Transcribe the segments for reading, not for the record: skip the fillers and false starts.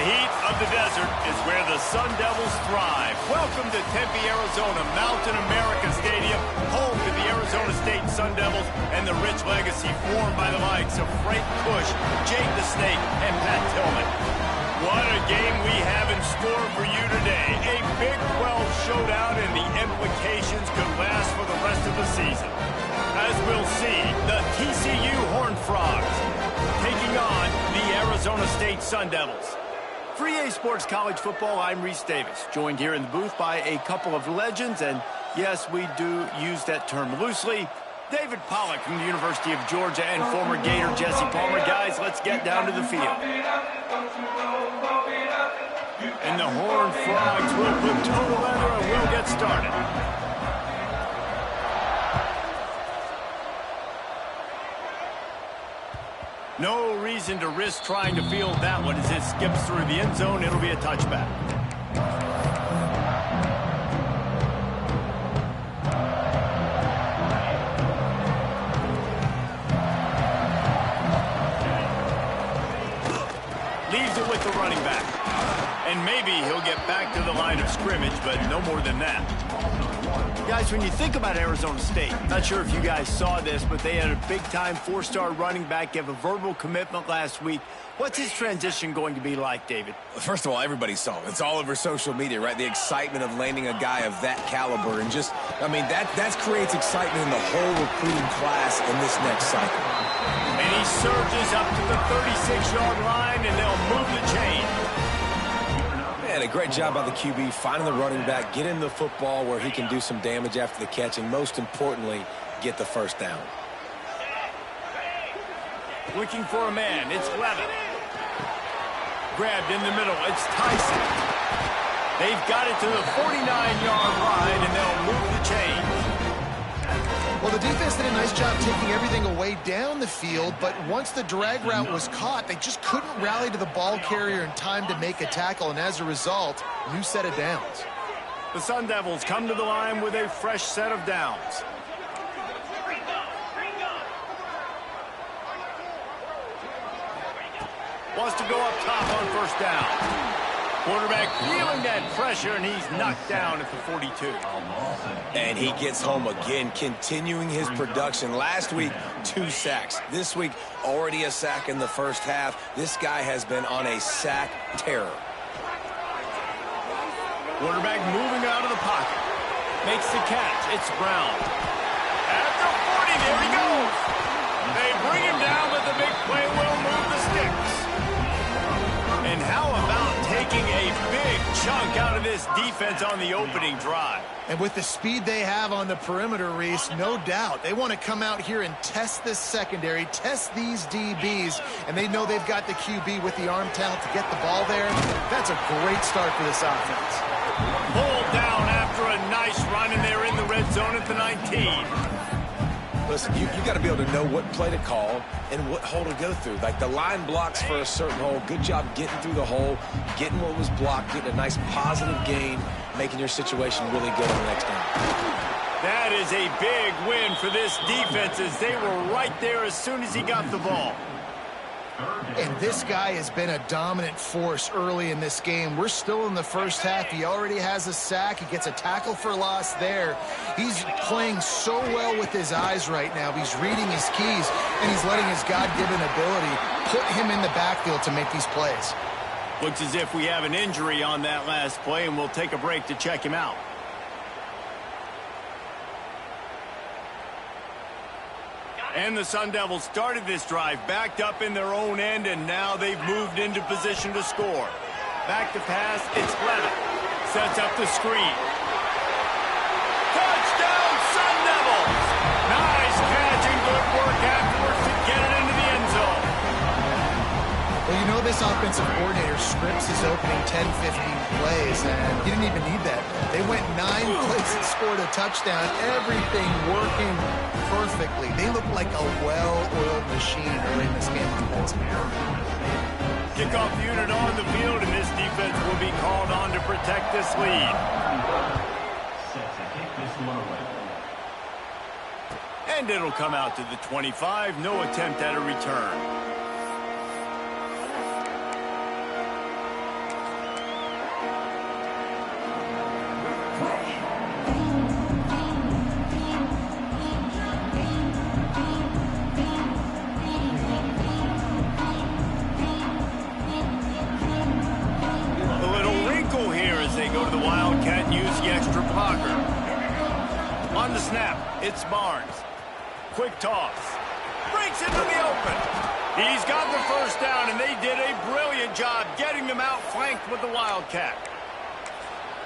heat of the desert is where the Sun Devils thrive. Welcome to Tempe, Arizona, Mountain America Stadium, home to the Arizona State Sun Devils and the rich legacy formed by the likes of Frank Bush, Jake the Snake, and Pat Tillman. What a game we have in store for you today. A Big 12 showdown, and the implications could last for the rest of the season. As we'll see, the TCU Horned Frogs taking on the Arizona State Sun Devils. For EA Sports College Football, I'm Reese Davis, joined here in the booth by a couple of legends, and yes, we do use that term loosely. David Pollack from the University of Georgia and former Gator Jesse Palmer. Guys, let's get down to the field. And the Horned Frogs will put toe to leather and we'll get started. No reason to risk trying to field that one as it skips through the end zone. It'll be a touchback. Leaves it with the running back. And maybe he'll get back to the line of scrimmage, but no more than that. Guys, when you think about Arizona State, not sure if you guys saw this, but they had a big-time four-star running back give a verbal commitment last week. What's his transition going to be like, David? First of all, everybody saw it. It's all over social media, right? The excitement of landing a guy of that caliber. And just, I mean, that creates excitement in the whole recruiting class in this next cycle. And he surges up to the 36-yard line, and they'll move the chain. Man, a great job by the QB, finding the running back, getting the football where he can do some damage after the catch, and most importantly, get the first down. Looking for a man, it's Levin. Grabbed in the middle, it's Tyson. They've got it to the 49-yard line, and they'll move the chain. Well, the defense did a nice job taking everything away down the field, but once the drag route was caught, they just couldn't rally to the ball carrier in time to make a tackle, and as a result, new set of downs. The Sun Devils come to the line with a fresh set of downs. Wants to go up top on first down. Quarterback feeling that pressure, and he's knocked down at the 42. And he gets home again, continuing his production. Last week, 2 sacks. This week, already a sack in the first half. This guy has been on a sack terror. Quarterback moving out of the pocket. Makes the catch. It's Brown. At the 40, there he goes. They bring him down, but the big play will move the sticks. And how about taking a big chunk out of this defense on the opening drive? And with the speed they have on the perimeter, Reese, no doubt, they want to come out here and test this secondary, test these DBs, and they know they've got the QB with the arm talent to get the ball there. That's a great start for this offense. Pulled down after a nice run, and they're in the red zone at the 19. Listen, you got to be able to know what play to call and what hole to go through. Like the line blocks for a certain hole. Good job getting through the hole, getting what was blocked, getting a nice positive gain, making your situation really good on the next down. That is a big win for this defense as they were right there as soon as he got the ball. And this guy has been a dominant force early in this game. We're still in the first half. He already has a sack. He gets a tackle for loss there. He's playing so well with his eyes right now. He's reading his keys, and he's letting his God-given ability put him in the backfield to make these plays. Looks as if we have an injury on that last play, and we'll take a break to check him out. And the Sun Devils started this drive, backed up in their own end, and now they've moved into position to score. Back to pass, it's Levin. Sets up the screen. Touchdown, Sun Devils! Nice catch and good work afterwards to get it into the end zone. Well, you know this offensive coordinator scripts his opening 10, 15 plays, and he didn't even need that. They went 9 plays and scored a touchdown. Everything working perfectly. They look like a well-oiled machine early in this game offensively. Kickoff unit on the field, and this defense will be called on to protect this lead. And it'll come out to the 25. No attempt at a return. On the snap, it's Barnes. Quick toss. Breaks into the open. He's got the first down, and they did a brilliant job getting them outflanked with the Wildcat.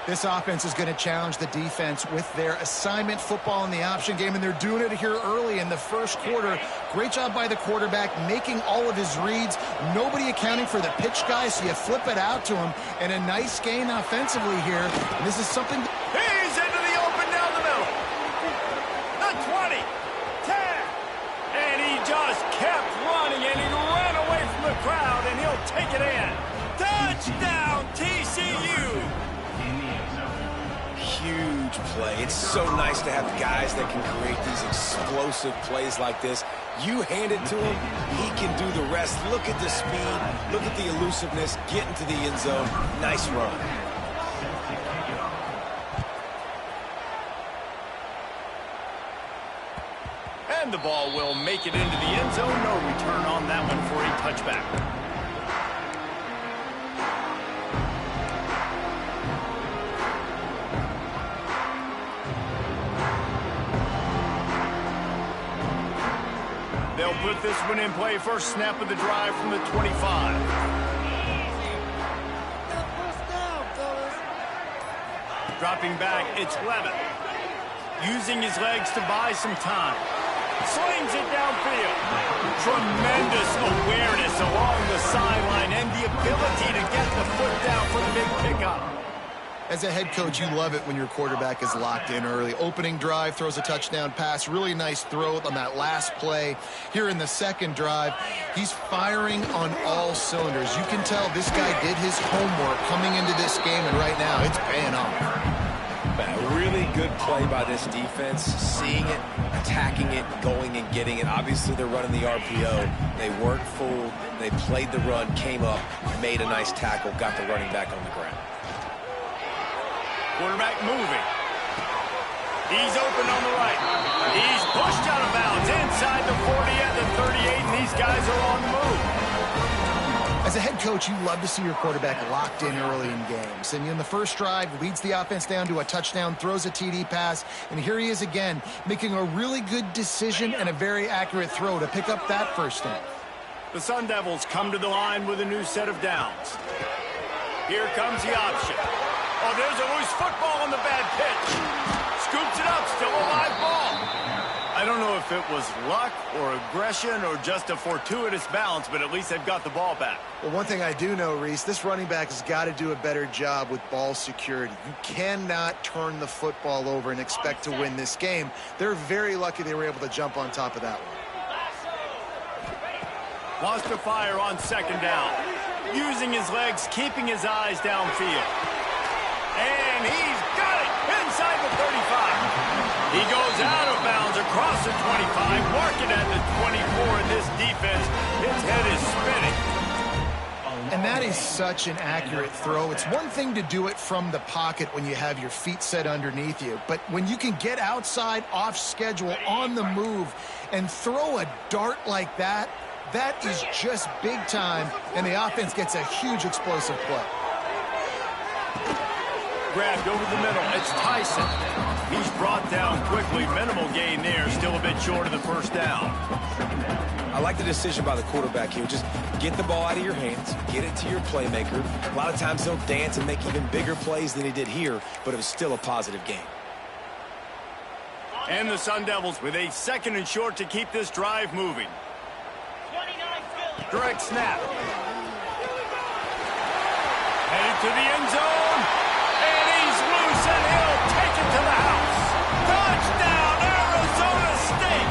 This offense is going to challenge the defense with their assignment football in the option game, and they're doing it here early in the first quarter. Great job by the quarterback making all of his reads. Nobody accounting for the pitch guy, so you flip it out to him, and a nice gain offensively here. And this is something... He's into the open down the middle. The 20, 10, and he just kept running, and he ran away from the crowd, and he'll take it in. Touchdown, TCU! Huge play. It's so nice to have guys that can create these explosive plays like this. You hand it to him, he can do the rest. Look at the speed, look at the elusiveness, get into the end zone. Nice run. And the ball will make it into the end zone. No return on that one for a touchback. They'll put this one in play. First snap of the drive from the 25. Dropping back, it's Levitt. Using his legs to buy some time. Slings it downfield. Tremendous awareness along the sideline and the ability to get the foot down for the big pickup. As a head coach, you love it when your quarterback is locked in early. Opening drive, throws a touchdown pass. Really nice throw on that last play. Here in the second drive, he's firing on all cylinders. You can tell this guy did his homework coming into this game, and right now it's paying off. A really good play by this defense, seeing it, attacking it, going and getting it. Obviously, they're running the RPO. They weren't fooled. They played the run, came up, made a nice tackle, got the running back on the ground. Quarterback moving. He's open on the right. He's pushed out of bounds inside the 40 at the 38, and these guys are on the move. As a head coach, you love to see your quarterback locked in early in games. And in the first drive, leads the offense down to a touchdown, throws a TD pass, and here he is again, making a really good decision and a very accurate throw to pick up that first down. The Sun Devils come to the line with a new set of downs. Here comes the option. Oh, there's a loose football on the bad pitch. Scoops it up, still a live ball. I don't know if it was luck or aggression or just a fortuitous bounce, but at least they've got the ball back. Well, one thing I do know, Reese, this running back has got to do a better job with ball security. You cannot turn the football over and expect to win this game. They're very lucky they were able to jump on top of that one. Wants to fire on second down. Using his legs, keeping his eyes downfield. And he's got it inside the 35. He goes out of bounds across the 25, marking at the 24 in this defense. His head is spinning. And that is such an accurate throw. It's one thing to do it from the pocket when you have your feet set underneath you, but when you can get outside, off schedule, on the move, and throw a dart like that, that is just big time, and the offense gets a huge explosive play. Grabbed over the middle. It's Tyson. He's brought down quickly. Minimal gain there. Still a bit short of the first down. I like the decision by the quarterback here. Just get the ball out of your hands. Get it to your playmaker. A lot of times he'll dance and make even bigger plays than he did here, but it was still a positive game. And the Sun Devils with a second and short to keep this drive moving. Direct snap. Headed to the end zone. And he's loose, and he'll take it to the house. Touchdown, Arizona State.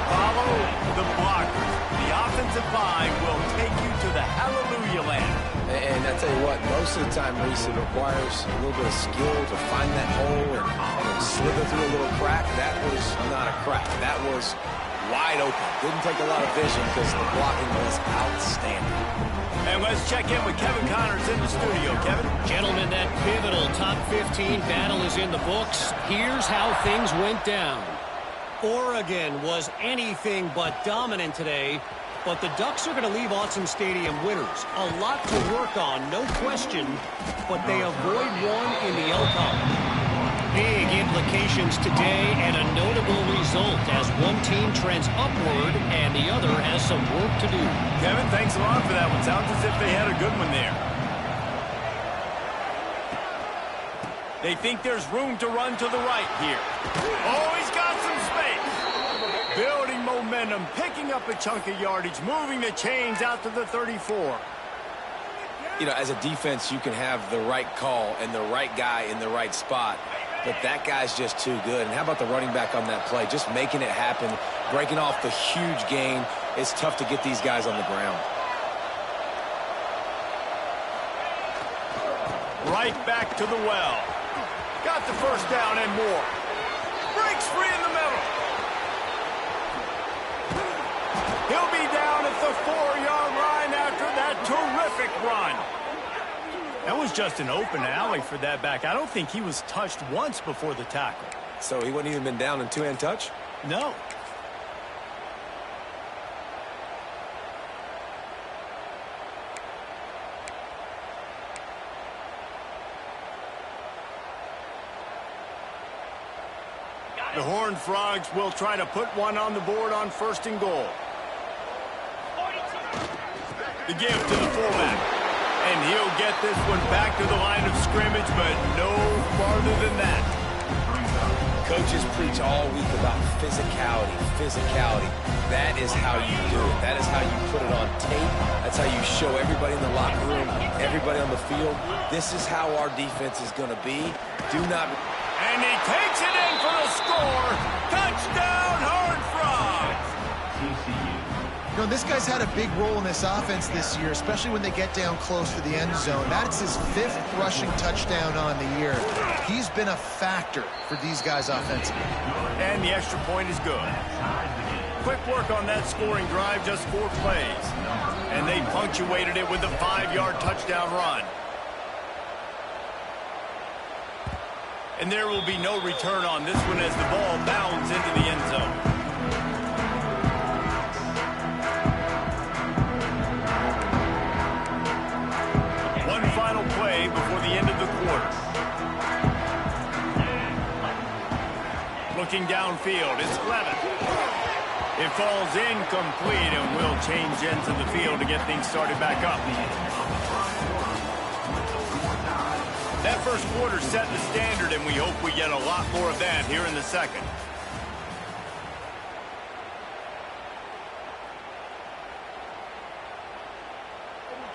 Follow the blockers. The offensive line will take you to the hallelujah land. And I tell you what, most of the time, Reese, it requires a little bit of skill to find that hole and slither through a little crack. That was not a crack. That was wide open. Didn't take a lot of vision because the blocking was outstanding. And let's check in with Kevin Connors in the studio. Kevin? Gentlemen, that pivotal top 15 battle is in the books. Here's how things went down. Oregon was anything but dominant today, but the Ducks are going to leave Autzen Stadium winners. A lot to work on, no question, but they avoid one in the L-Cup. Big implications today and a notable result as one team trends upward and the other has some work to do. Kevin, thanks a lot for that one. Sounds as if they had a good one there. They think there's room to run to the right here. Oh, he's got some space. Building momentum, picking up a chunk of yardage, moving the chains out to the 34. You know, as a defense, you can have the right call and the right guy in the right spot, but that guy's just too good. And how about the running back on that play? Just making it happen, breaking off the huge gain. It's tough to get these guys on the ground. Right back to the well. Got the first down and more. Breaks free in the middle. He'll be down at the 4-yard line after that terrific run. That was just an open alley for that back. I don't think he was touched once before the tackle. So he wouldn't even been down in two-hand touch? No. The Horned Frogs will try to put one on the board on 1st and goal. The give to the fullback. And he'll get this one back to the line of scrimmage, but no farther than that. Coaches preach all week about physicality, physicality. That is how you do it. That is how you put it on tape. That's how you show everybody in the locker room, everybody on the field. This is how our defense is going to be. Do not... And he takes it in for the score. Touchdown, Horned Frogs. You know, this guy's had a big role in this offense this year, especially when they get down close to the end zone. That's his 5th rushing touchdown on the year. He's been a factor for these guys offensively. And the extra point is good. Quick work on that scoring drive, just 4 plays. And they punctuated it with a 5-yard touchdown run. And there will be no return on this one as the ball bounds into the end zone. One final play before the end of the quarter. Looking downfield, it's Levin. It falls incomplete and will change ends of the field to get things started back up. That first quarter set the standard, and we hope we get a lot more of that here in the second.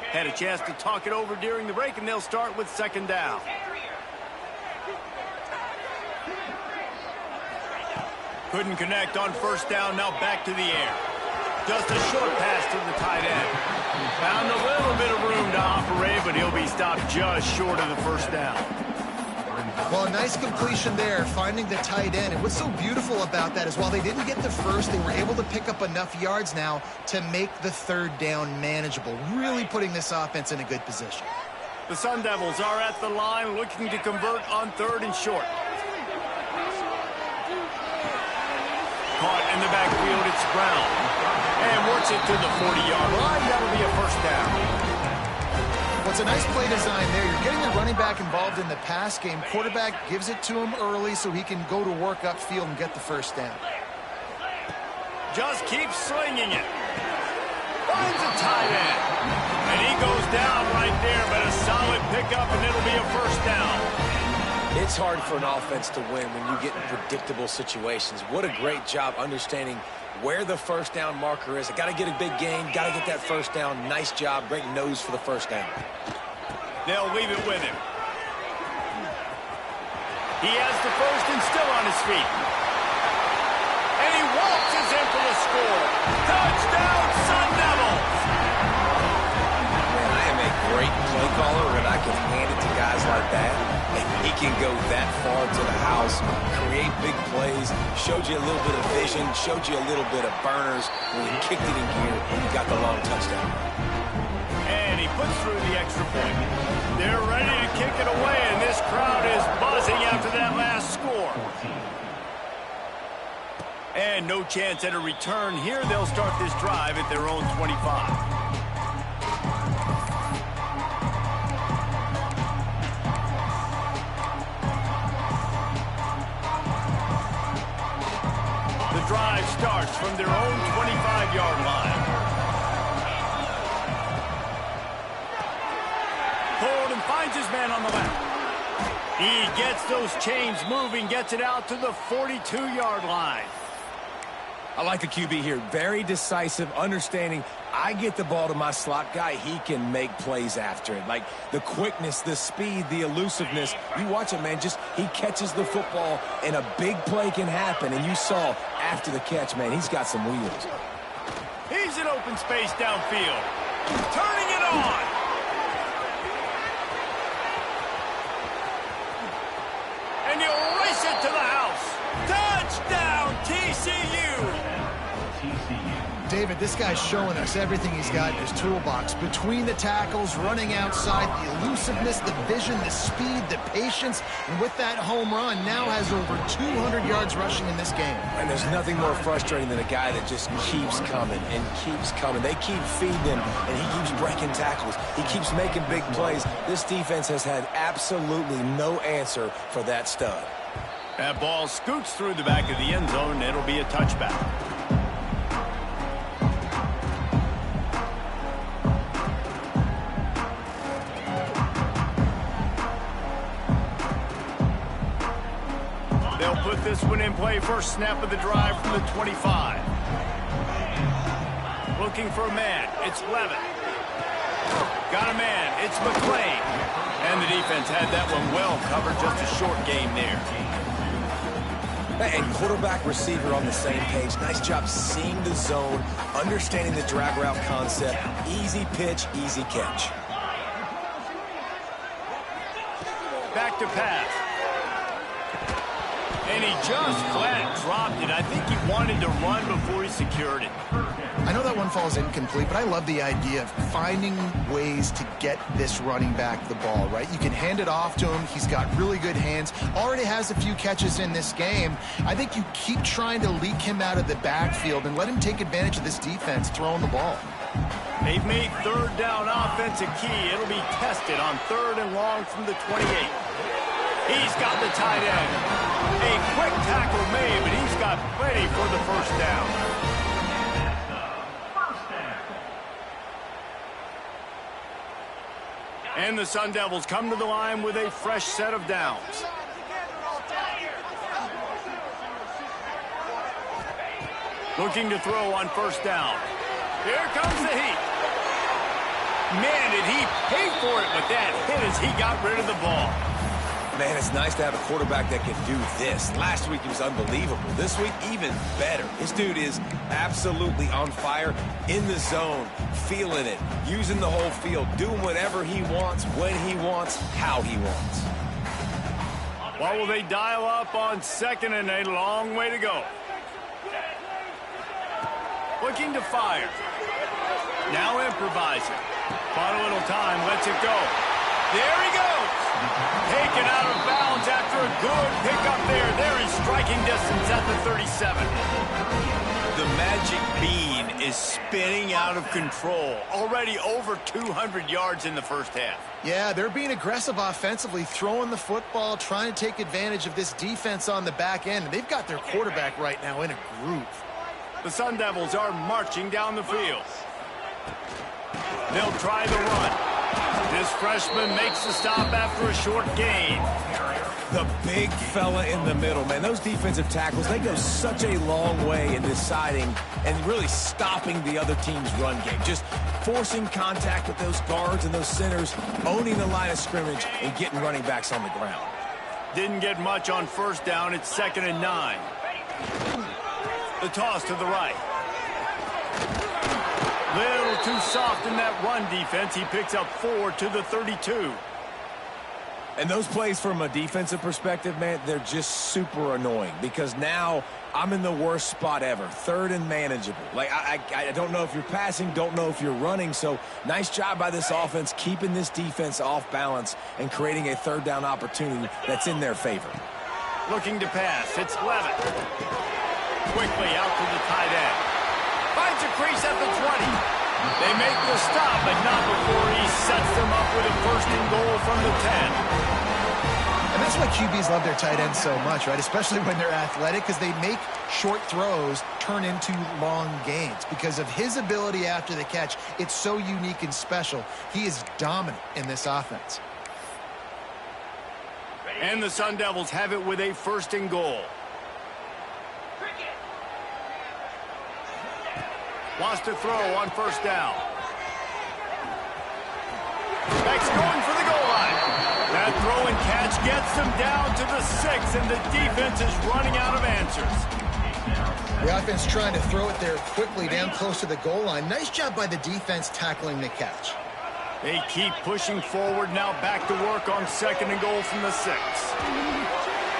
Had a chance to talk it over during the break, and they'll start with 2nd down. Couldn't connect on 1st down, now back to the air. Just a short pass to the tight end. Found a little bit of room to operate, but he'll be stopped just short of the 1st down. Well, a nice completion there, finding the tight end. And what's so beautiful about that is while they didn't get the first, they were able to pick up enough yards now to make the 3rd down manageable, really putting this offense in a good position. The Sun Devils are at the line looking to convert on 3rd and short. Caught in the backfield, it's Brown. And works it to the 40-yard line. That'll be a 1st down. Well, it's a nice play design there. You're getting the running back involved in the pass game. Quarterback gives it to him early so he can go to work upfield and get the 1st down. Just keeps slinging it. Finds a tight end. And he goes down right there, but a solid pickup, and it'll be a 1st down. It's hard for an offense to win when you get in predictable situations. What a great job understanding where the 1st down marker is. I got to get a big gain, got to get that 1st down. Nice job, great nose for the 1st down. They'll leave it with him. He has the first and still on his feet. And he waltzes in for the score. Touchdown, Sun Devils! Man, I am a great play caller when I can hand it to guys like that. And he can go that far to the house, create big plays, showed you a little bit of vision, showed you a little bit of burners. When he kicked it in gear, he got the long touchdown. And he puts through the extra point. They're ready to kick it away, and this crowd is buzzing after that last score. And no chance at a return here. They'll start this drive at their own 25. from their own 25-yard line. Pulled and finds his man on the left. He gets those chains moving, gets it out to the 42-yard line. I like the QB here. Very decisive, understanding I get the ball to my slot guy, he can make plays after it. Like the quickness, the speed, the elusiveness. You watch it, man, just he catches the football and a big play can happen. And you saw after the catch, man, he's got some wheels. He's in open space downfield. Turning it on. And he'll race it to the house. Touchdown, TCU. David, this guy's showing us everything he's got in his toolbox. Between the tackles, running outside, the elusiveness, the vision, the speed, the patience. And with that home run, now has over 200 yards rushing in this game. And there's nothing more frustrating than a guy that just keeps coming and keeps coming. They keep feeding him, and he keeps breaking tackles. He keeps making big plays. This defense has had absolutely no answer for that stud. That ball scoots through the back of the end zone, and it'll be a touchback. They'll put this one in play. First snap of the drive from the 25. Looking for a man. It's Levin. Got a man. It's McClain. And the defense had that one well covered. Just a short game there. And quarterback receiver on the same page. Nice job seeing the zone, understanding the drag route concept. Easy pitch, easy catch. Back to pass. And he just flat dropped it. I think he wanted to run before he secured it. I know that one falls incomplete, but I love the idea of finding ways to get this running back the ball, right? You can hand it off to him. He's got really good hands. Already has a few catches in this game. I think you keep trying to leak him out of the backfield and let him take advantage of this defense throwing the ball. They've made third down offense a key. It'll be tested on 3rd and long from the 28. He's got the tight end. A quick tackle made, but he's got plenty for the first down. And the Sun Devils come to the line with a fresh set of downs. Looking to throw on first down. Here comes the heat. Man, did he pay for it with that hit as he got rid of the ball. Man, it's nice to have a quarterback that can do this. Last week, he was unbelievable. This week, even better. This dude is absolutely on fire, in the zone, feeling it, using the whole field, doing whatever he wants, when he wants, how he wants. Well, will they dial up on 2nd and a long way to go? Looking to fire. Now improvising. Bought a little time, lets it go. There he goes. Taken out of bounds after a good pickup there. They're in striking distance at the 37. The magic bean is spinning out of control. Already over 200 yards in the first half. Yeah, they're being aggressive offensively, throwing the football, trying to take advantage of this defense on the back end. And they've got their quarterback right now in a groove. The Sun Devils are marching down the field. They'll try the run. This freshman makes the stop after a short gain. The big fella in the middle, man. Those defensive tackles, they go such a long way in deciding and really stopping the other team's run game. Just forcing contact with those guards and those centers, owning the line of scrimmage, and getting running backs on the ground. Didn't get much on first down. It's 2nd and 9. The toss to the right. Little too soft in that run defense. He picks up 4 to the 32. And those plays from a defensive perspective, man, they're just super annoying because now I'm in the worst spot ever. 3rd and manageable. Like, I don't know if you're passing, don't know if you're running. So nice job by this offense keeping this defense off balance and creating a 3rd down opportunity that's in their favor. Looking to pass. It's Levin. Quickly out to the tight end. Finds a crease at the 20. They make the stop, but not before he sets them up with a 1st and goal from the 10. And this why QBs love their tight ends so much, right? Especially when they're athletic, because they make short throws turn into long gains. Because of his ability after the catch, it's so unique and special. He is dominant in this offense. And the Sun Devils have it with a 1st and goal. Wants to throw on 1st down. Beck's going for the goal line. That throw and catch gets them down to the 6, and the defense is running out of answers. The offense trying to throw it there quickly down close to the goal line. Nice job by the defense tackling the catch. They keep pushing forward, now back to work on 2nd and goal from the 6.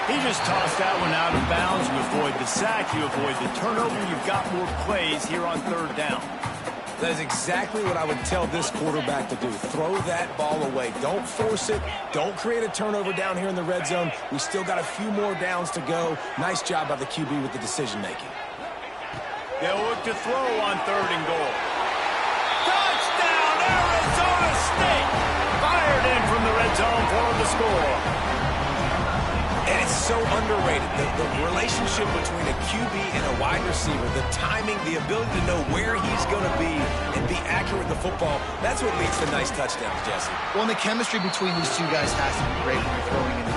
He just tossed that one out of bounds. You avoid the sack, you avoid the turnover. You've got more plays here on 3rd down. That is exactly what I would tell this quarterback to do. Throw that ball away. Don't force it. Don't create a turnover down here in the red zone. We still got a few more downs to go. Nice job by the QB with the decision-making. They'll look to throw on 3rd and goal. Touchdown, Arizona State! Fired in from the red zone for the score. And it's so underrated. The relationship between a QB and a wide receiver, the timing, the ability to know where he's going to be and be accurate with the football, that's what leads to nice touchdowns, Jesse. Well, and the chemistry between these two guys has to be great when you're throwing in the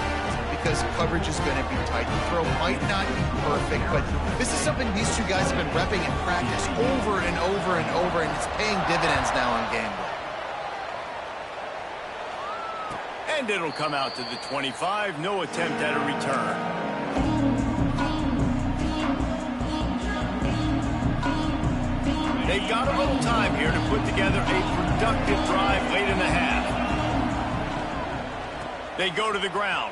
because coverage is going to be tight. The throw might not be perfect, but this is something these two guys have been repping in practice over and over and over, and it's paying dividends now on game day. And it'll come out to the 25. No attempt at a return. They've got a little time here to put together a productive drive late in the half. They go to the ground.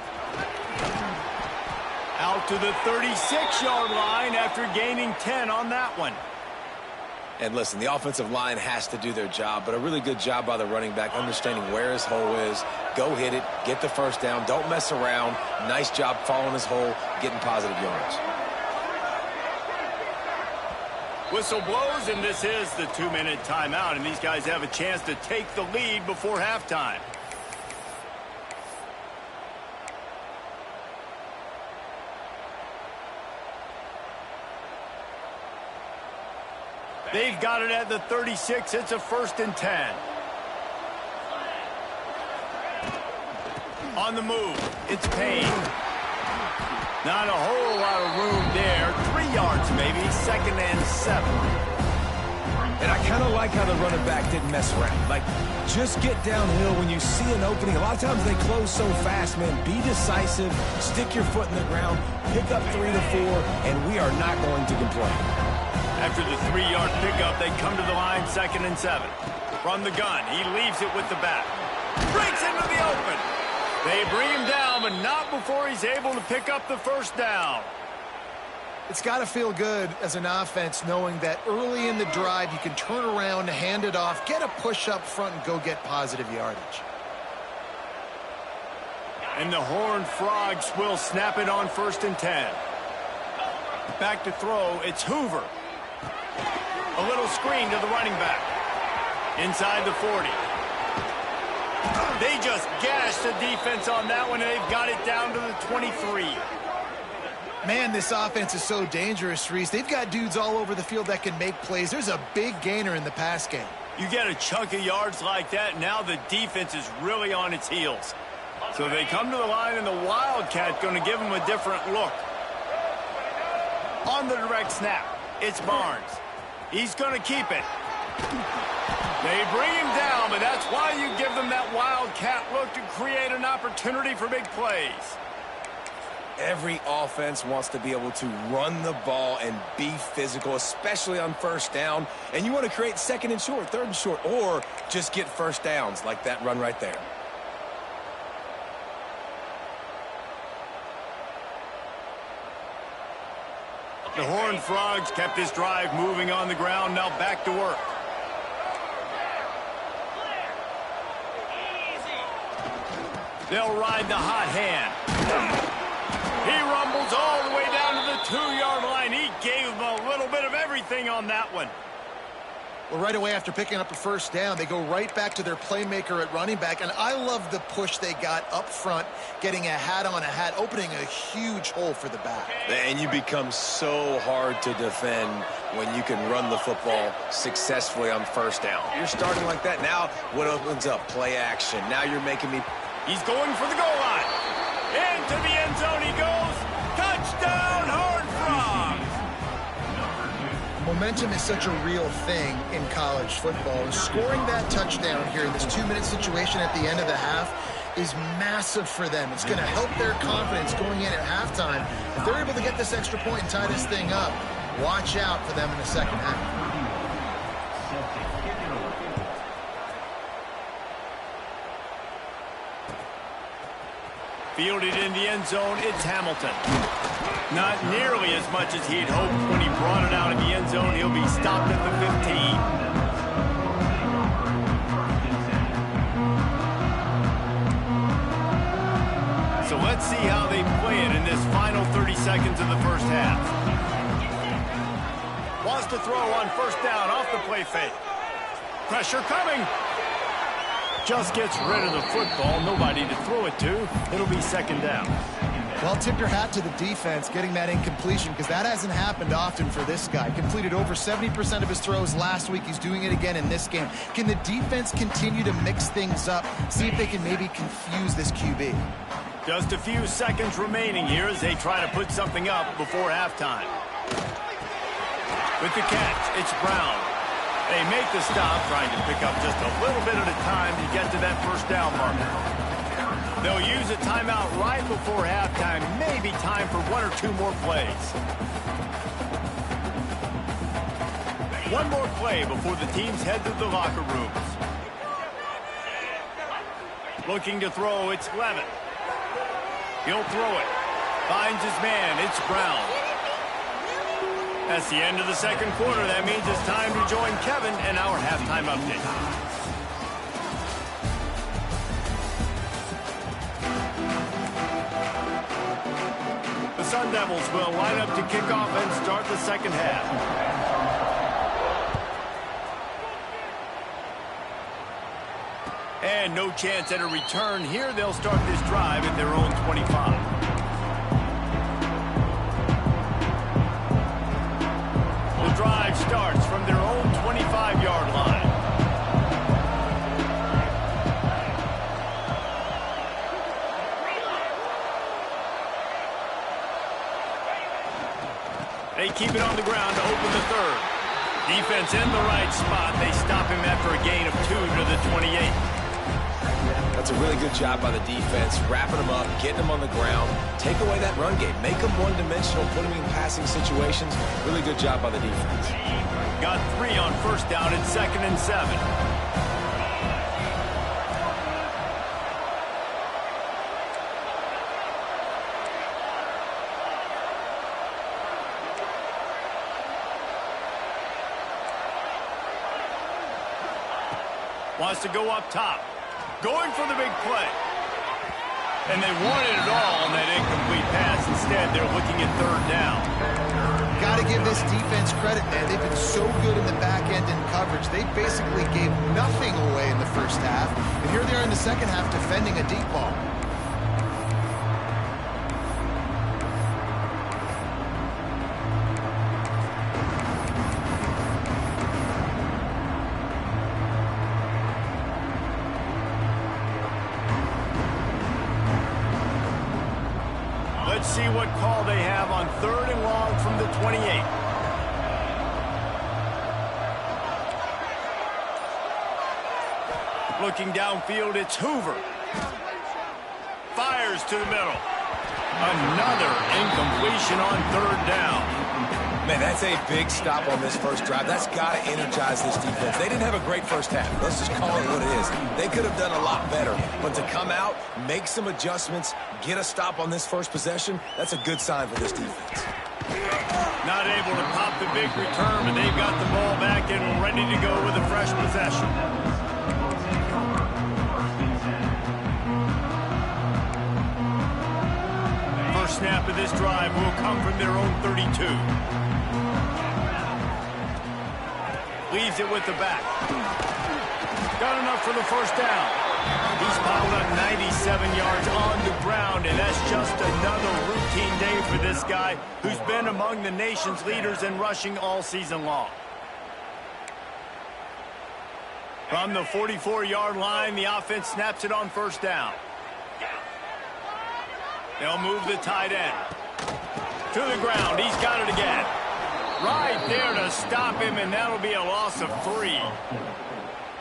Out to the 36-yard line after gaining 10 on that one. And listen, the offensive line has to do their job, but a really good job by the running back understanding where his hole is. Go hit it, get the 1st down, don't mess around. Nice job following his hole, getting positive yards. Whistle blows, and this is the 2-minute timeout, and these guys have a chance to take the lead before halftime. They've got it at the 36. It's a 1st and 10. On the move, it's Payne. Not a whole lot of room there. 3 yards, maybe. 2nd and 7. And I kind of like how the running back didn't mess around. Like, just get downhill when you see an opening. A lot of times they close so fast, man. Be decisive. Stick your foot in the ground. Pick up 3 to 4, and we are not going to complain. After the 3-yard pickup, they come to the line, 2nd and 7. From the gun, he leaves it with the back. Breaks into the open. They bring him down, but not before he's able to pick up the 1st down. It's got to feel good as an offense knowing that early in the drive you can turn around, hand it off, get a push up front, and go get positive yardage. And the Horned Frogs will snap it on 1st and 10. Back to throw, it's Hoover. A little screen to the running back. Inside the 40. They just gashed the defense on that one, and they've got it down to the 23. Man, this offense is so dangerous, Reese. They've got dudes all over the field that can make plays. There's a big gainer in the pass game. You get a chunk of yards like that, now the defense is really on its heels. So they come to the line, and the Wildcat going to give them a different look. On the direct snap, it's Barnes. He's going to keep it. They bring him down, but that's why you give them that Wildcat look to create an opportunity for big plays. Every offense wants to be able to run the ball and be physical, especially on 1st down. And you want to create 2nd and short, 3rd and short, or just get 1st downs like that run right there. The Horned Frogs kept this drive moving on the ground, now back to work. They'll ride the hot hand. He rumbles all the way down to the 2-yard line. He gave them a little bit of everything on that one. Well, right away after picking up a first down, they go right back to their playmaker at running back. And I love the push they got up front, getting a hat on a hat, opening a huge hole for the back. And you become so hard to defend when you can run the football successfully on first down. You're starting like that. Now what opens up? Play action. Now you're making me... He's going for the goal line. Into the end zone he goes. Touchdown, Horned Frogs. Momentum is such a real thing in college football. And scoring that touchdown here in this 2-minute situation at the end of the half is massive for them. It's going to help their confidence going in at halftime. If they're able to get this extra point and tie this thing up, watch out for them in the second half. Fielded in the end zone, it's Hamilton. Not nearly as much as he'd hoped when he brought it out of the end zone. He'll be stopped at the 15. So let's see how they play it in this final 30 seconds of the first half. Wants to throw on first down off the play fake. Pressure coming. Just gets rid of the football. Nobody to throw it to. It'll be second down. Well, tip your hat to the defense getting that incompletion, because that hasn't happened often for this guy. Completed over 70% of his throws last week. He's doing it again in this game. Can the defense continue to mix things up? See if they can maybe confuse this QB. Just a few seconds remaining here as they try to put something up before halftime. With the catch, it's Brown. They make the stop, trying to pick up just a little bit at a time to get to that first down marker. They'll use a timeout right before halftime. Maybe time for one or two more plays. One more play before the teams head to the locker rooms. Looking to throw, it's Levin. He'll throw it. Finds his man, it's Brown. That's the end of the second quarter. That means it's time to join Kevin and our halftime update. The Sun Devils will line up to kick off and start the second half. And no chance at a return here. They'll start this drive at their own 25. The drive starts from their own 25-yard line. They keep it on the ground to open the third. Defense in the right spot. They stop him after a gain of 2 to the 28. That's a really good job by the defense, wrapping them up, getting them on the ground, take away that run game, make them one-dimensional, put them in passing situations. Really good job by the defense. Got 3 on first down and 2nd and 7. Wants to go up top. Going for the big play. And they wanted it all on that incomplete pass. Instead, they're looking at third down. Got to give this defense credit, man. They've been so good in the back end in coverage. They basically gave nothing away in the first half. And here they are in the second half defending a deep ball. Let's see what call they have on 3rd and long from the 28. Looking downfield, it's Hoover. Fires to the middle. Another incompletion on 3rd down. Man, that's a big stop on this first drive. That's got to energize this defense. They didn't have a great first half. Let's just call it what it is. They could have done a lot better. But to come out, make some adjustments, get a stop on this first possession, that's a good sign for this defense. Not able to pop the big return, but they've got the ball back and ready to go with a fresh possession. First snap of this drive will come from their own 32. Leaves it with the back. Got enough for the first down. He's piled up 97 yards on the ground, and that's just another routine day for this guy who's been among the nation's leaders in rushing all season long. From the 44-yard line, the offense snaps it on first down. They'll move the tight end to the ground. He's got it again. Right there to stop him, and that'll be a loss of 3.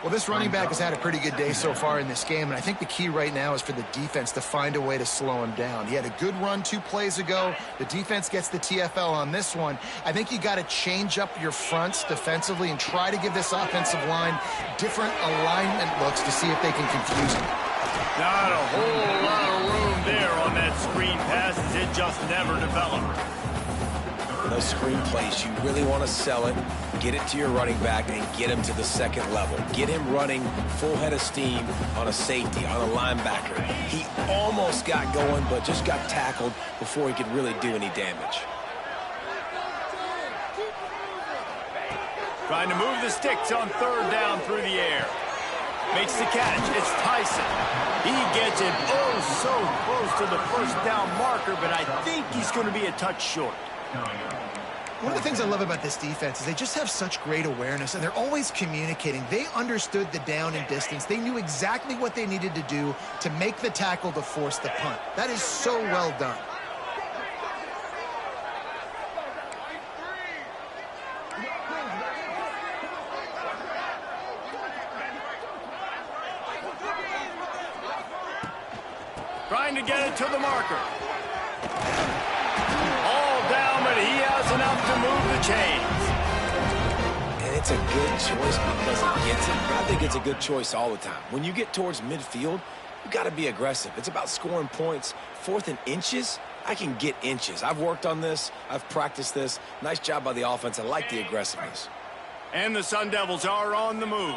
Well, this running back has had a pretty good day so far in this game, and I think the key right now is for the defense to find a way to slow him down. He had a good run 2 plays ago. The defense gets the TFL on this one. I think you got to change up your fronts defensively and try to give this offensive line different alignment looks to see if they can confuse him. Not a whole lot of room there on that screen pass, as it just never developed. Those screen plays, you really want to sell it, get it to your running back, and get him to the second level. Get him running full head of steam on a safety, on a linebacker. He almost got going, but just got tackled before he could really do any damage. Trying to move the sticks on third down through the air. Makes the catch. It's Tyson. He gets it so close to the first down marker, but I think he's going to be a touch short. One of the things I love about this defense is they just have such great awareness, and they're always communicating. They understood the down and distance. They knew exactly what they needed to do to make the tackle to force the punt. That is so well done. Trying to get it to the marker. But he has enough to move the chains. And it's a good choice because he gets it. I think it's a good choice all the time. When you get towards midfield, you got to be aggressive. It's about scoring points. 4th and inches, I can get inches. I've worked on this. I've practiced this. Nice job by the offense. I like the aggressiveness. And the Sun Devils are on the move.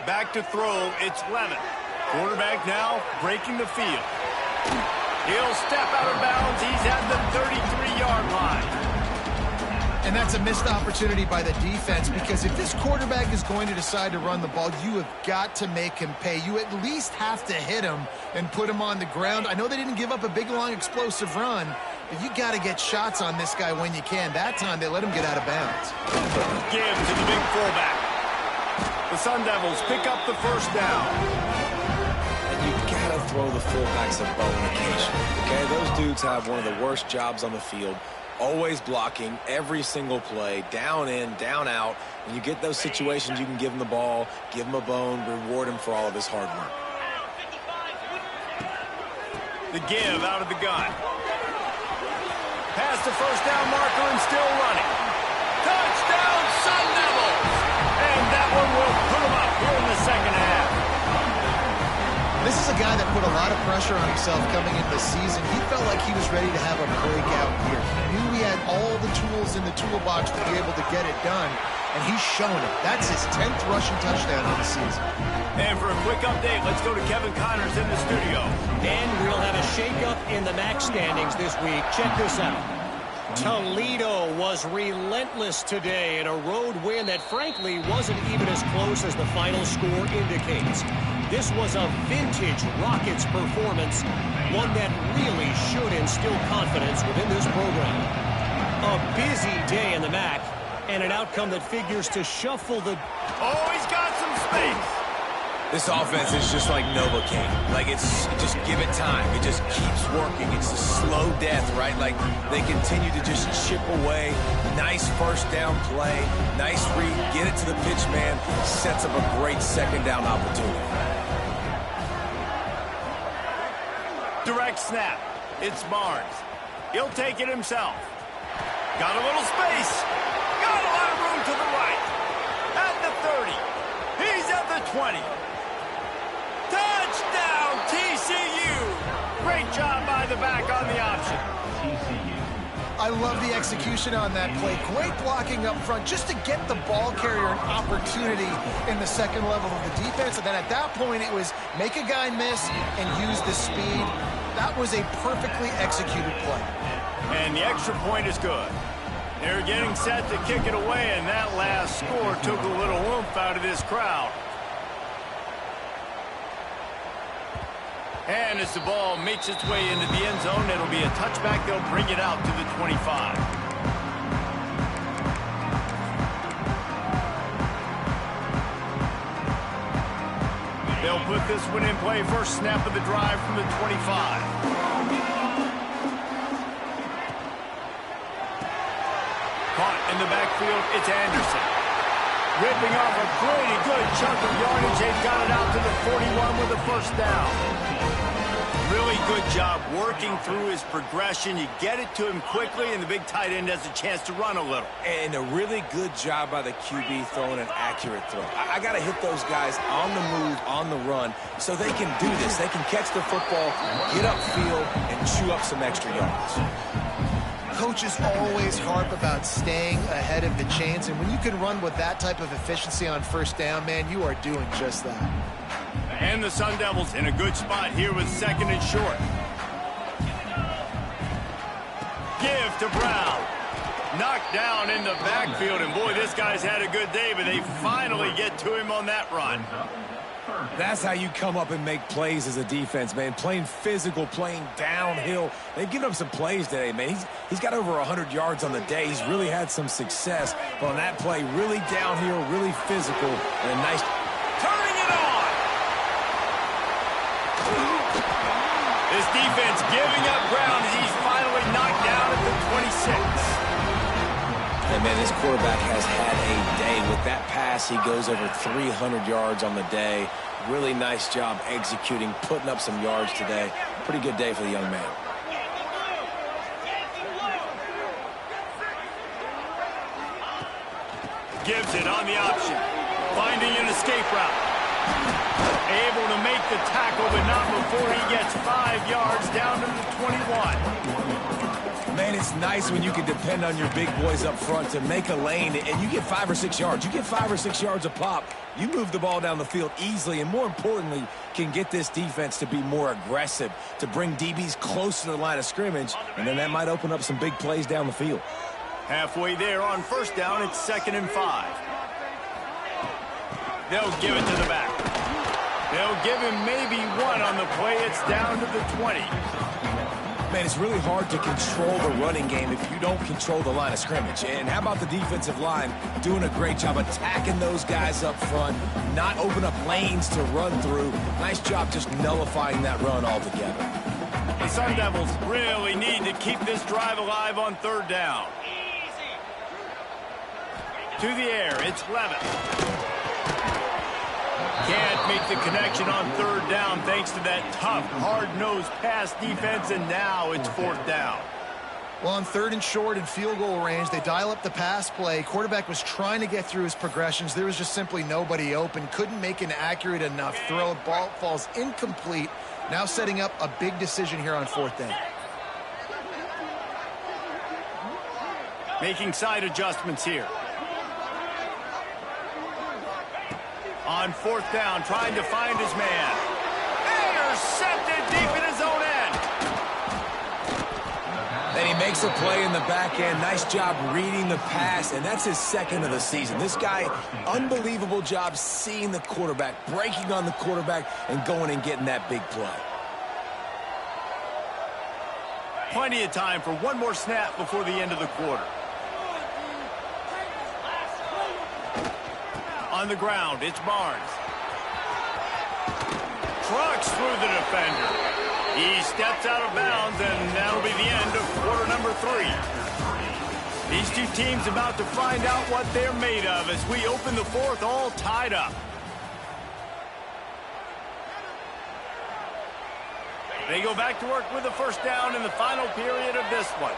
Back to throw. It's Lemon. Quarterback now breaking the field. He'll step out of bounds. He's at the 33-yard line. And that's a missed opportunity by the defense, because if this quarterback is going to decide to run the ball, you have got to make him pay. You at least have to hit him and put him on the ground. I know they didn't give up a big, long, explosive run, but you got to get shots on this guy when you can. That time, they let him get out of bounds. Give to the big fullback. The Sun Devils pick up the first down. You gotta throw the fullbacks a bone occasionally, okay? Those dudes have one of the worst jobs on the field, always blocking every single play, down in, down out. When you get those situations, you can give him the ball, give him a bone, reward him for all of his hard work. The give out of the gun. Past the first down marker and still running. Touchdown, Sun Devils! And that one will put them up here in the second half. This is a guy that put a lot of pressure on himself coming into the season. He felt like he was ready to have a breakout year. He knew he had all the tools in the toolbox to be able to get it done, and he's shown it. That's his 10th rushing touchdown of the season. And for a quick update, let's go to Kevin Connors in the studio. And we'll have a shakeup in the MAC standings this week. Check this out. Toledo was relentless today in a road win that frankly wasn't even as close as the final score indicates. This was a vintage Rockets performance, one that really should instill confidence within this program. A busy day in the MAC, and an outcome that figures to shuffle the... Oh, he's got some space. This offense is just like Novocaine. Like, just give it time. It just keeps working. It's a slow death, right? Like, they continue to just chip away. Nice first down play. Nice read. Get it to the pitch man. Sets up a great second down opportunity. Direct snap. It's Barnes. He'll take it himself. Got a little space. Got a lot of room to the right. At the 30. He's at the 20. Touchdown, TCU! Great job by the back on the option. I love the execution on that play. Great blocking up front just to get the ball carrier an opportunity in the second level of the defense. And then at that point, it was make a guy miss and use the speed. That was a perfectly executed play. And the extra point is good. They're getting set to kick it away, and that last score took a little oomph out of this crowd. And as the ball makes its way into the end zone, it'll be a touchback. They'll bring it out to the 25. They'll put this one in play. First snap of the drive from the 25. Caught in the backfield, it's Anderson. Ripping off a pretty good chunk of yardage. They've got it out to the 41 with a first down. Really good job working through his progression. You get it to him quickly, and the big tight end has a chance to run a little. And a really good job by the QB throwing an accurate throw. I got to hit those guys on the move, on the run, so they can do this. They can catch the football, get upfield, and chew up some extra yards. Coaches always harp about staying ahead of the chains, and when you can run with that type of efficiency on first down, man, you are doing just that. And the Sun Devils in a good spot here with second and short. Give to Brown. Knocked down in the backfield, and boy, this guy's had a good day, but they finally get to him on that run. That's how you come up and make plays as a defense, man. Playing physical, playing downhill. They've given up some plays today, man. He's got over 100 yards on the day. He's really had some success. But on that play, really downhill, really physical, and a nice... Turning it on! This defense giving up ground as he's finally knocked down at the 26. And, man, this quarterback has had a day. With that pass, he goes over 300 yards on the day. Really nice job executing, putting up some yards today. Pretty good day for the young man. Gives it on the option. Finding an escape route. Able to make the tackle, but not before he gets 5 yards down to the 21. Man, it's nice when you can depend on your big boys up front to make a lane, and you get 5 or 6 yards. You get 5 or 6 yards a pop. You move the ball down the field easily, and more importantly, can get this defense to be more aggressive, to bring DBs close to the line of scrimmage, and then that might open up some big plays down the field. Halfway there on first down, it's 2nd and 5. They'll give it to the back. They'll give him maybe one on the play. It's down to the 20. Man, it's really hard to control the running game if you don't control the line of scrimmage. And how about the defensive line doing a great job attacking those guys up front, not open up lanes to run through. Nice job just nullifying that run altogether. The Sun Devils really need to keep this drive alive on 3rd down. To the air, it's Levitt. Can't make the connection on 3rd down thanks to that tough, hard-nosed pass defense, and now it's 4th down. Well, on 3rd and short and field goal range, they dial up the pass play. Quarterback was trying to get through his progressions. There was just simply nobody open. Couldn't make an accurate enough throw. Ball falls incomplete. Now setting up a big decision here on 4th down. Making side adjustments here. On 4th down, trying to find his man. Intercepted deep in his own end. And he makes a play in the back end. Nice job reading the pass, and that's his 2nd of the season. This guy, unbelievable job seeing the quarterback, breaking on the quarterback, and going and getting that big play. Plenty of time for one more snap before the end of the quarter. On the ground, it's Barnes. Trucks through the defender. He steps out of bounds, and that'll be the end of quarter number 3. These two teams about to find out what they're made of as we open the 4th all tied up. They go back to work with the first down in the final period of this one.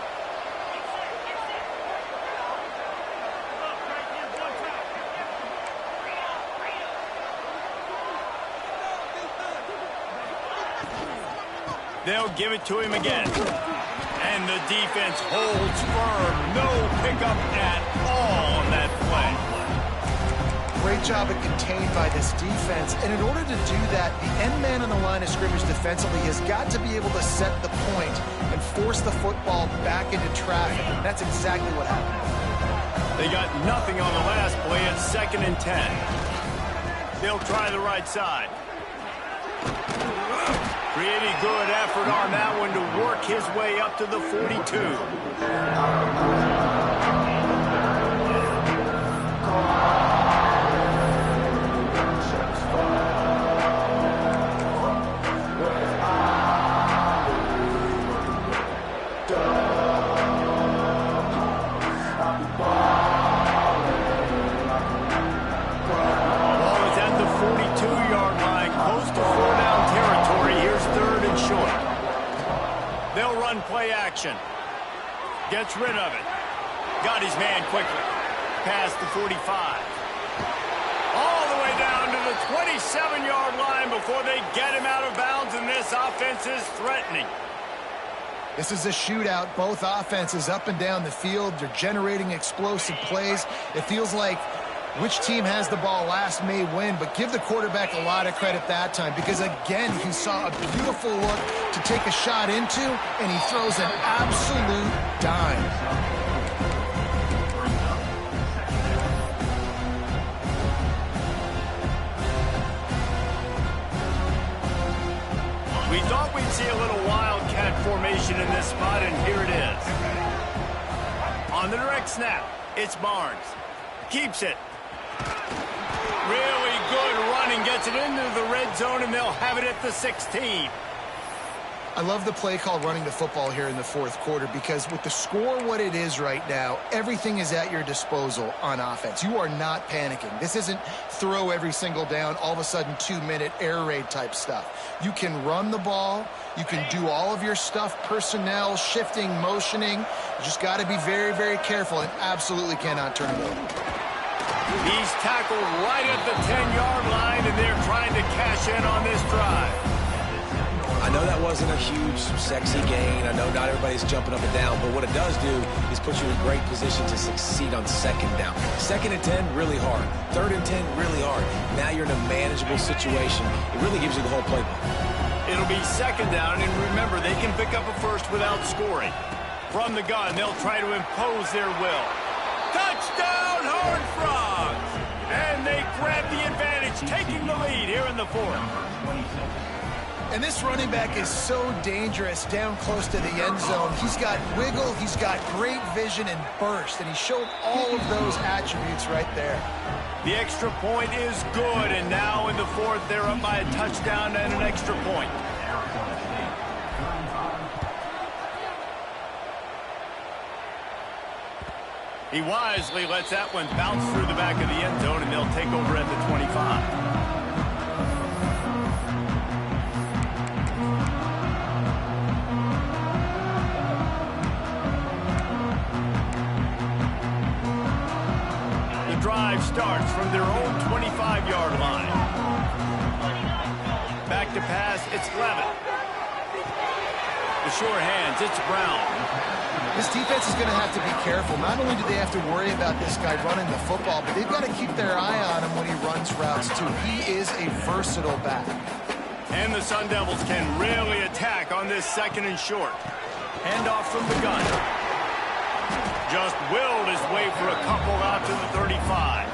They'll give it to him again. And the defense holds firm. No pickup at all on that play. Great job at contained by this defense. And in order to do that, the end man on the line of scrimmage defensively has got to be able to set the point and force the football back into traffic. And that's exactly what happened. They got nothing on the last play. It's 2nd and 10. They'll try the right side. Pretty good effort on that one to work his way up to the 42. Play action. Gets rid of it. Got his man quickly. Past the 45. All the way down to the 27-yard line before they get him out of bounds, and this offense is threatening. This is a shootout. Both offenses up and down the field. They're generating explosive plays. It feels like which team has the ball last may win, but give the quarterback a lot of credit that time because, again, he saw a beautiful look to take a shot into, and he throws an absolute dime. We thought we'd see a little wildcat formation in this spot, and here it is. On the direct snap, it's Barnes. Keeps it. Really good running, gets it into the red zone, and they'll have it at the 16. I love the play call running the football here in the fourth quarter because with the score what it is right now, everything is at your disposal on offense. You are not panicking. This isn't throw every single down, all of a sudden 2-minute air raid type stuff. You can run the ball. You can do all of your stuff, personnel, shifting, motioning. You just got to be very, very careful and absolutely cannot turn it over. He's tackled right at the 10-yard line, and they're trying to cash in on this drive. I know that wasn't a huge, sexy gain. I know not everybody's jumping up and down, but what it does do is put you in great position to succeed on 2nd down. 2nd and 10, really hard. 3rd and 10, really hard. Now you're in a manageable situation. It really gives you the whole playbook. It'll be 2nd down, and remember, they can pick up a first without scoring. From the gun, they'll try to impose their will. Touchdown, Horned Frogs! And they grab the advantage, taking the lead here in the 4th. And this running back is so dangerous down close to the end zone. He's got wiggle, he's got great vision and burst, and he showed all of those attributes right there. The extra point is good, and now in the 4th, they're up by a touchdown and an extra point. He wisely lets that one bounce through the back of the end zone, and they'll take over at the 25. Drive starts from their own 25-yard line. Back to pass, it's Levitt. The sure hands, it's Brown. This defense is going to have to be careful. Not only do they have to worry about this guy running the football, but they've got to keep their eye on him when he runs routes, too. He is a versatile back. And the Sun Devils can really attack on this 2nd and short. Handoff from the gun. Just willed his way for a couple out to the 35.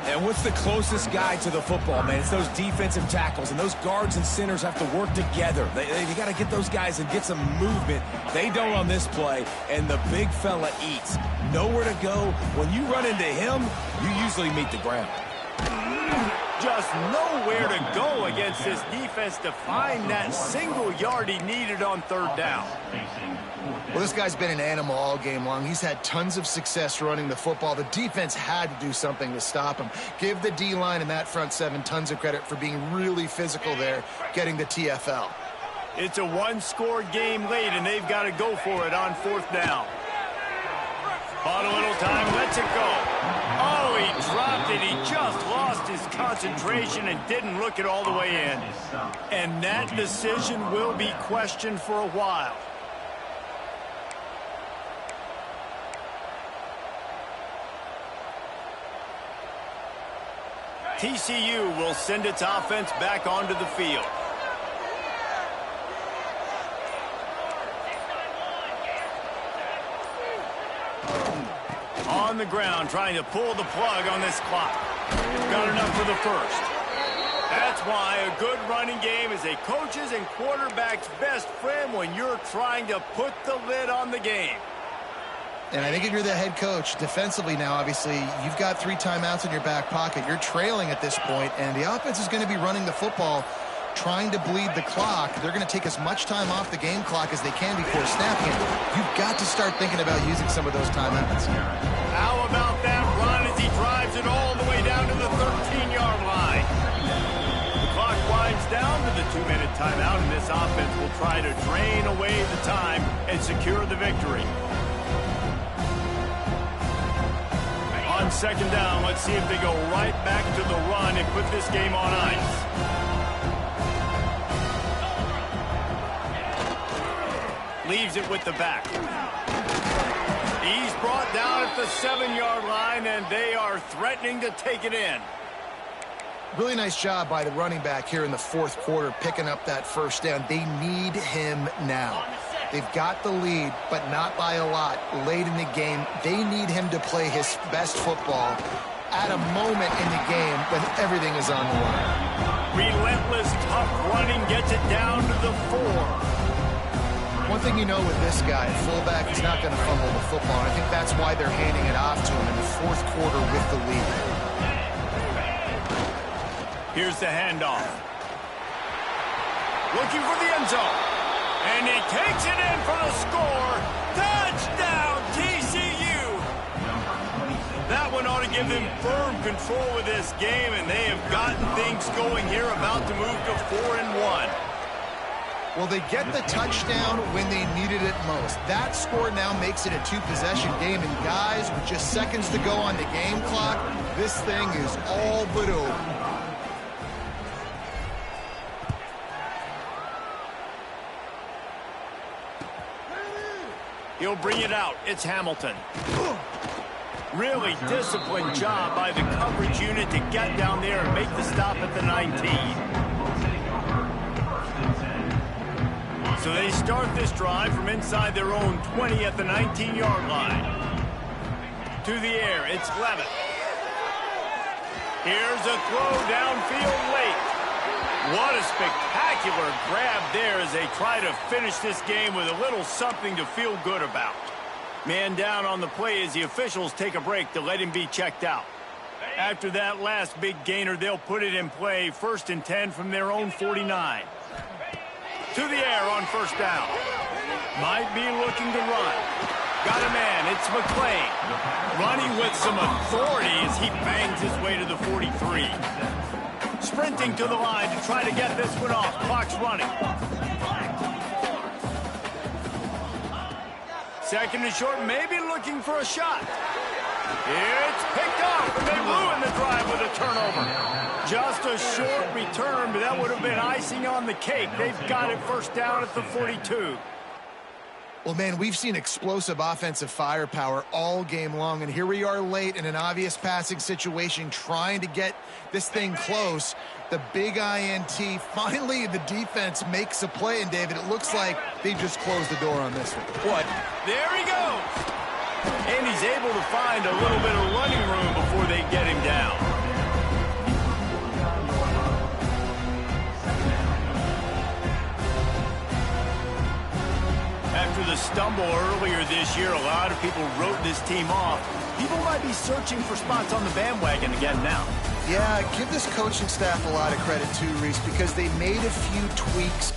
And what's the closest guy to the football, man? It's those defensive tackles, and those guards and centers have to work together. You got to get those guys and get some movement. They don't on this play, and the big fella eats. Nowhere to go. When you run into him, you usually meet the ground. Just nowhere to go against this defense to find that single yard he needed on 3rd down. Well, this guy's been an animal all game long. He's had tons of success running the football. The defense had to do something to stop him. Give the D-line and that front 7 tons of credit for being really physical there, getting the TFL. It's a one-score game late, and they've got to go for it on 4th down. Bought a little time, lets it go. Oh, he dropped it. He just lost his concentration and didn't look it all the way in. And that decision will be questioned for a while. TCU will send its offense back onto the field. On the ground, trying to pull the plug on this clock. Got enough for the first. That's why a good running game is a coach's and quarterback's best friend when you're trying to put the lid on the game. And I think if you're the head coach, defensively now, obviously, you've got 3 timeouts in your back pocket. You're trailing at this point, and the offense is going to be running the football, trying to bleed the clock. They're going to take as much time off the game clock as they can before snapping it. You've got to start thinking about using some of those timeouts. How about that run as he drives it all the way down to the 13-yard line? The clock winds down to the 2-minute timeout, and this offense will try to drain away the time and secure the victory. On second down, let's see if they go right back to the run and put this game on ice. Leaves it with the back. He's brought down at the 7-yard line, and they are threatening to take it in. Really nice job by the running back here in the fourth quarter, picking up that first down. They need him now. They've got the lead, but not by a lot late in the game. They need him to play his best football at a moment in the game when everything is on the line. Relentless, tough running gets it down to the 4. One thing you know with this guy, fullback, is not going to fumble the football, and I think that's why they're handing it off to him in the fourth quarter with the lead. Here's the handoff. Looking for the end zone. And he takes it in for the score. Touchdown, TCU. That one ought to give them firm control of this game, and they have gotten things going here, about to move to 4-1. Well, they get the touchdown when they needed it most. That score now makes it a 2-possession game, and guys, with just seconds to go on the game clock, this thing is all but over. He'll bring it out. It's Hamilton. Really disciplined job by the coverage unit to get down there and make the stop at the 19. So they start this drive from inside their own 20 at the 19-yard line. To the air, it's Levitt. Here's a throw downfield late. What a spectacular grab there as they try to finish this game with a little something to feel good about. Man down on the play as the officials take a break to let him be checked out. After that last big gainer, they'll put it in play, 1st and 10 from their own 49. To the air on first down. Might be looking to run. Got a man, it's McClain. Running with some authority as he bangs his way to the 43. Sprinting to the line to try to get this one off. Clock's running. 2nd and short, maybe looking for a shot. It's picked off, and they ruin the drive with a turnover. Just a short return, but that would have been icing on the cake. They've got it 1st down at the 42. Well, man, we've seen explosive offensive firepower all game long, and here we are late in an obvious passing situation trying to get this thing close. The big INT, finally the defense makes a play, and David, it looks like they just closed the door on this one. What? There he goes! And he's able to find a little bit of running room before they get him down. After the stumble earlier this year, a lot of people wrote this team off. People might be searching for spots on the bandwagon again now. Yeah, give this coaching staff a lot of credit too, Reese, because they made a few tweaks